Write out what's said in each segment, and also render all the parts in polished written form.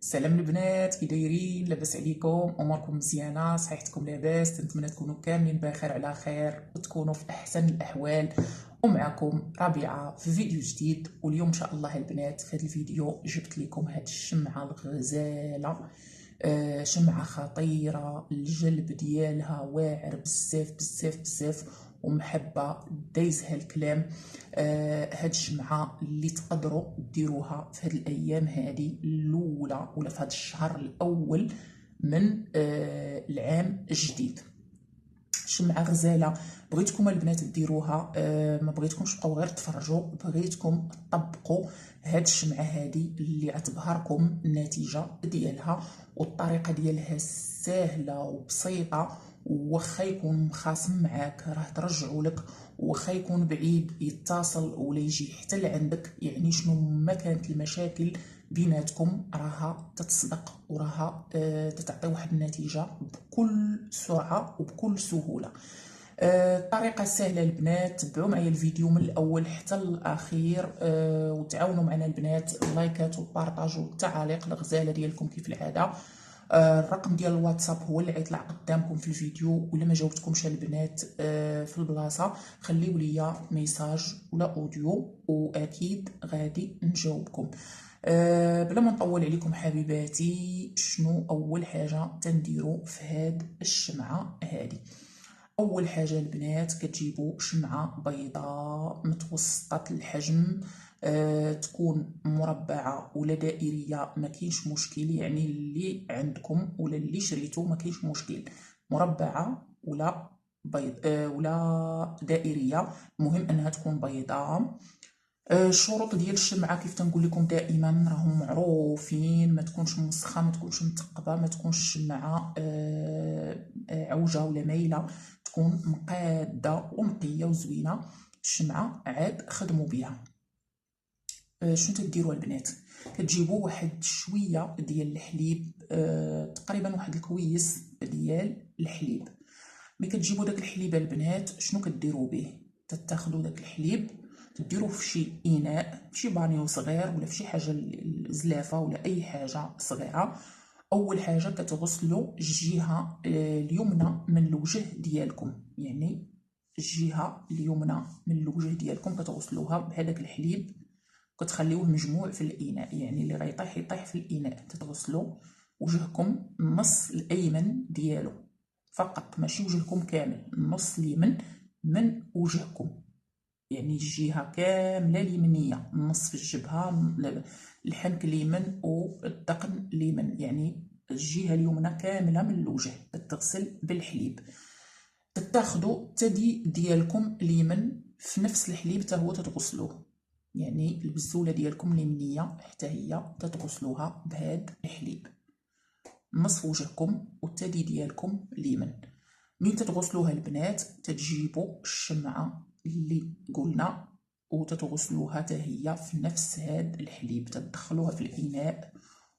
سلام البنات، كي دايرين؟ لاباس عليكم؟ اموركم مزيانه؟ صحيحتكم لاباس؟ نتمنى تكونوا كاملين بخير على خير وتكونوا في احسن الاحوال. ومعكم ربيعه في فيديو جديد. واليوم ان شاء الله البنات في هذا الفيديو جبت لكم هاد الشمعه الغزاله. شمعه خطيره، الجلب ديالها واعر بزاف بزاف بزاف ومحبه دايزها الكلام. هاد الشمعه اللي تقدروا ديروها في هاد الايام هادي الاولى ولا في هاد الشهر الاول من العام الجديد. شمعه غزاله، بغيتكم البنات ديروها. ما بغيتكمش تبقاو غير تفرجوا، بغيتكم تطبقوا هاد الشمعه هادي اللي غتبهركم النتيجه ديالها. والطريقه ديالها سهله وبسيطه، وخا يكون مخاصم معاك راه ترجعوا لك، وخا يكون بعيد يتصل ولا يجي حتى لعندك. يعني شنو ما كانت المشاكل بيناتكم راها تتصدق وراها تتعطي واحد النتيجه بكل سرعه وبكل سهوله. الطريقه سهله البنات، تبعوا معايا الفيديو من الاول حتى الاخير. وتعاونوا معنا البنات، اللايكات والبارطاج والتعاليق الغزاله ديالكم كيف العاده. الرقم ديال الواتساب هو اللي غيطلع قدامكم في الفيديو. ولا ما جاوبتكمش البنات في البلاصه، خليو ليا ميساج ولا اوديو واكيد غادي نجاوبكم. بلا ما نطول عليكم حبيباتي، شنو اول حاجه تنديروا في هاد الشمعه هادي؟ اول حاجه البنات كتجيبوا شمعه بيضاء متوسطه الحجم. تكون مربعه ولا دائريه ما كاينش مشكل، يعني اللي عندكم ولا اللي شريتو ما كاينش مشكل، مربعه ولا بيض ولا دائريه، المهم انها تكون بيضاء. الشروط ديال الشمعه كيف تنقول لكم دائما راهم معروفين، ما تكونش مسخه، ما تكونش مثقبه، ما تكونش الشمعه عوجه ولا مايله، تكون مقاده ونقيه وزوينه. الشمعه عاد خدموا بها. شنو تديروا البنات؟ كتجيبوا واحد شويه ديال الحليب، تقريبا واحد الكويس ديال الحليب. ملي كتجيبوا داك الحليب البنات شنو كديروا به؟ تتاخذوا داك الحليب تديروه في شي اناء، في شي بانيو صغير ولا في شي حاجه زلافه ولا اي حاجه صغيره. اول حاجه كتغسلوا الجهه اليمنى من الوجه ديالكم، يعني الجهه اليمنى من الوجه ديالكم كتغسلوها بهذاك الحليب، كتخليوه مجموع في الاناء، يعني اللي غيطيح يطيح في الاناء. تتغسلوا وجهكم النص الايمن ديالو فقط، ماشي وجهكم كامل، النص اليمن من وجهكم، يعني الجهه كامله اليمنيه، النص في الجبهه، الحنك اليمن والذقن اليمن، يعني الجهه اليمنى كامله من الوجه تتغسل بالحليب. تتاخذوا الثدي ديالكم اليمن في نفس الحليب حتى هو تتغسلوه، يعني البزوله ديالكم اليمنيه حتى هي تتغسلوها بهذا الحليب، نصف وجهكم والثدي ديالكم اليمن. من تتغسلوها البنات تتجيبوا الشمعه اللي قلنا وتتغسلوها حتى هي في نفس هاد الحليب، تدخلوها في الاناء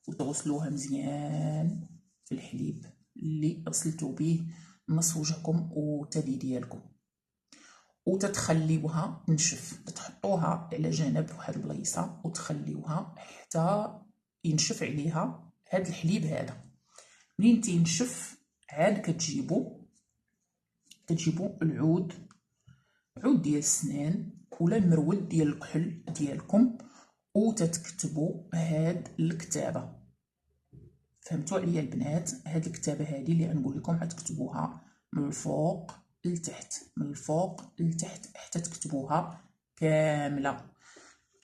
وتغسلوها مزيان في الحليب اللي غسلتو به نصف وجهكم والثدي ديالكم، وتتخليوها تنشف. تحطوها على جنب واحد البلايصه وتخليوها حتى ينشف عليها هاد الحليب هذا. منين تينشف عاد كتجيبوا العود، عود ديال السنان ولا المرود ديال الكحل ديالكم، وتتكتبوا هاد الكتابه. فهمتوا عليا البنات؟ هاد الكتابه هادي اللي غنقول لكم غتكتبوها من الفوق لتحت، من الفوق لتحت حتى تكتبوها كامله.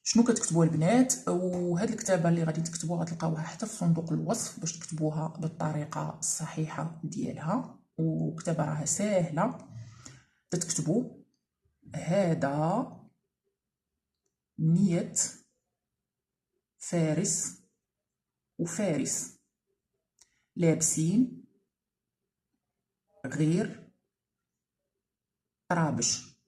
شنو كتكتبوا البنات؟ وهاد الكتابه اللي غادي تكتبوها غتلقاوها حتى في صندوق الوصف باش تكتبوها بالطريقه الصحيحه ديالها، وكتابه راها ساهله. تتكتبوا هذا 100 فارس وفارس لابسين غير طرابش.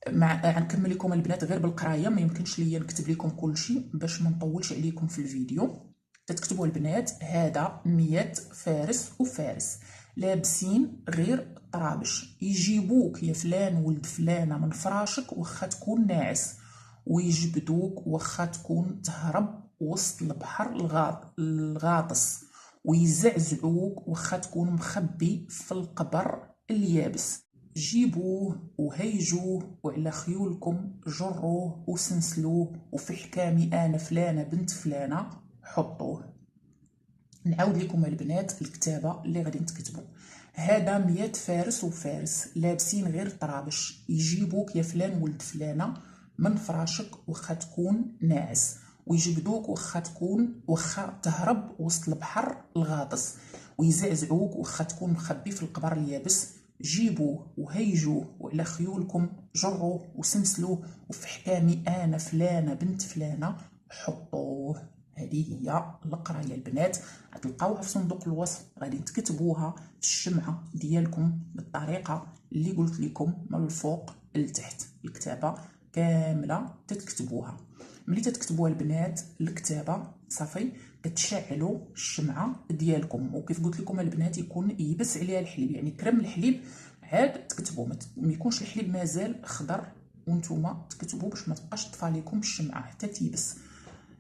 غنكمل لكم البنات غير بالقرايه، ما يمكنش ليا نكتب لكم كل شيء باش ما نطولش عليكم في الفيديو. تتكتبوا البنات هذا 100 فارس وفارس لابسين غير طرابش، يجيبوك يا فلان ولد فلانه من فراشك واخا تكون ناعس، ويجبدوك واخا تكون تهرب وسط البحر الغاطس ويزعزعوك واخا تكون مخبي في القبر اليابس. جيبوه وهيجوه وعلى خيولكم جروه وسنسلوه وفي حكامي انا فلانه بنت فلانه حطوه. نعاود لكم البنات الكتابه اللي غادي تكتبوا. هذا 100 فارس وفارس لابسين غير طرابش يجيبوك يا فلان ولد فلانه من فراشك واخا تكون ناعس، ويجبدوك واخا تهرب وسط البحر الغاطس، ويزعزعوك واخا تكون مخبي في القبر اليابس. جيبوه وهيجوه وعلى خيولكم جروه وسنسلوه وفي حكامي انا فلانه بنت فلانه حطوه. هذه هي القرايه البنات، غتلقاوها في صندوق الوصف، غادي تكتبوها في الشمعه ديالكم بالطريقه اللي قلت لكم من الفوق لتحت. الكتابه كامله تتكتبوها. ملي تتكتبوها البنات الكتابه صافي كتشعلوا الشمعه ديالكم، وكيف قلت لكم البنات يكون يبس عليها الحليب، يعني كرم الحليب عاد تكتبوا، ما يكونش الحليب مازال خضر وانتم تكتبوا باش ما تبقاش طفى لكم الشمعه حتى تيبس.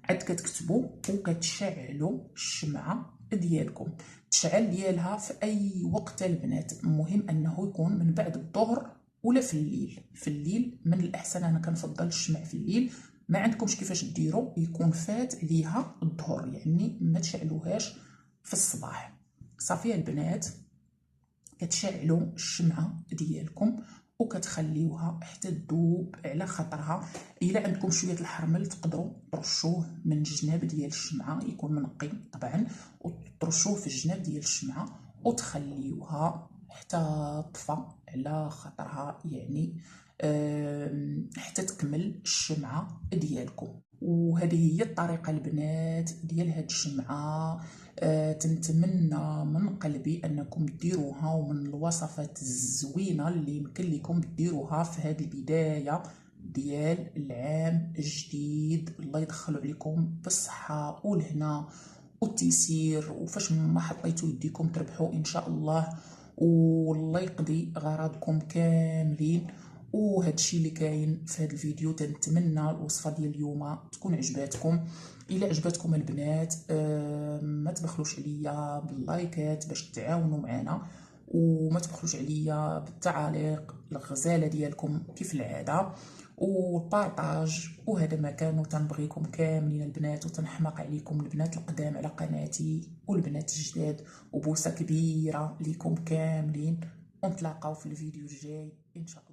عاد كتكتبوا وكتشعلوا الشمعه ديالكم. تشعل ديالها في اي وقت البنات، المهم انه يكون من بعد الظهر ولا في الليل. في الليل من الاحسن، انا كنفضل الشمع في الليل. ما عندكمش كيفاش ديروا يكون فات عليها الظهر، يعني ما تشعلوهاش في الصباح. صافي البنات كتشعلوا الشمعه ديالكم وكتخليوها حتى تذوب على خاطرها. الا عندكم شويه الحرمل تقدروا ترشوه من الجناب ديال الشمعه، يكون منقي طبعا، وترشوه في الجناب ديال الشمعه وتخليوها حتى طفى على خاطرها، يعني حتى تكمل الشمعه ديالكم. وهذه هي الطريقه البنات ديال هاد الشمعه. تنتمنى من قلبي انكم ديروها، ومن الوصفات الزوينه اللي يمكن لكم ديروها في هذه البدايه ديال العام الجديد. الله يدخلوا عليكم بالصحه والهنا والتيسير، وفاش ما حطيتوا يديكم تربحوا ان شاء الله، والله يقضي غراضكم كاملين. وهذا الشيء اللي كاين في هذا الفيديو. تنتمنى الوصفه ديال اليوم تكون عجباتكم. الى عجبتكم البنات ما تبخلوش عليا باللايكات باش تعاونوا معنا، وما تبخلوش عليا بالتعاليق الغزاله ديالكم كيف العاده والبارطاج. وهذا ما كان، وتنبغيكم كاملين البنات، وتنحماق عليكم البنات القدام على قناتي والبنات الجداد، وبوسه كبيره ليكم كاملين، ونتلاقاو في الفيديو الجاي ان شاء الله.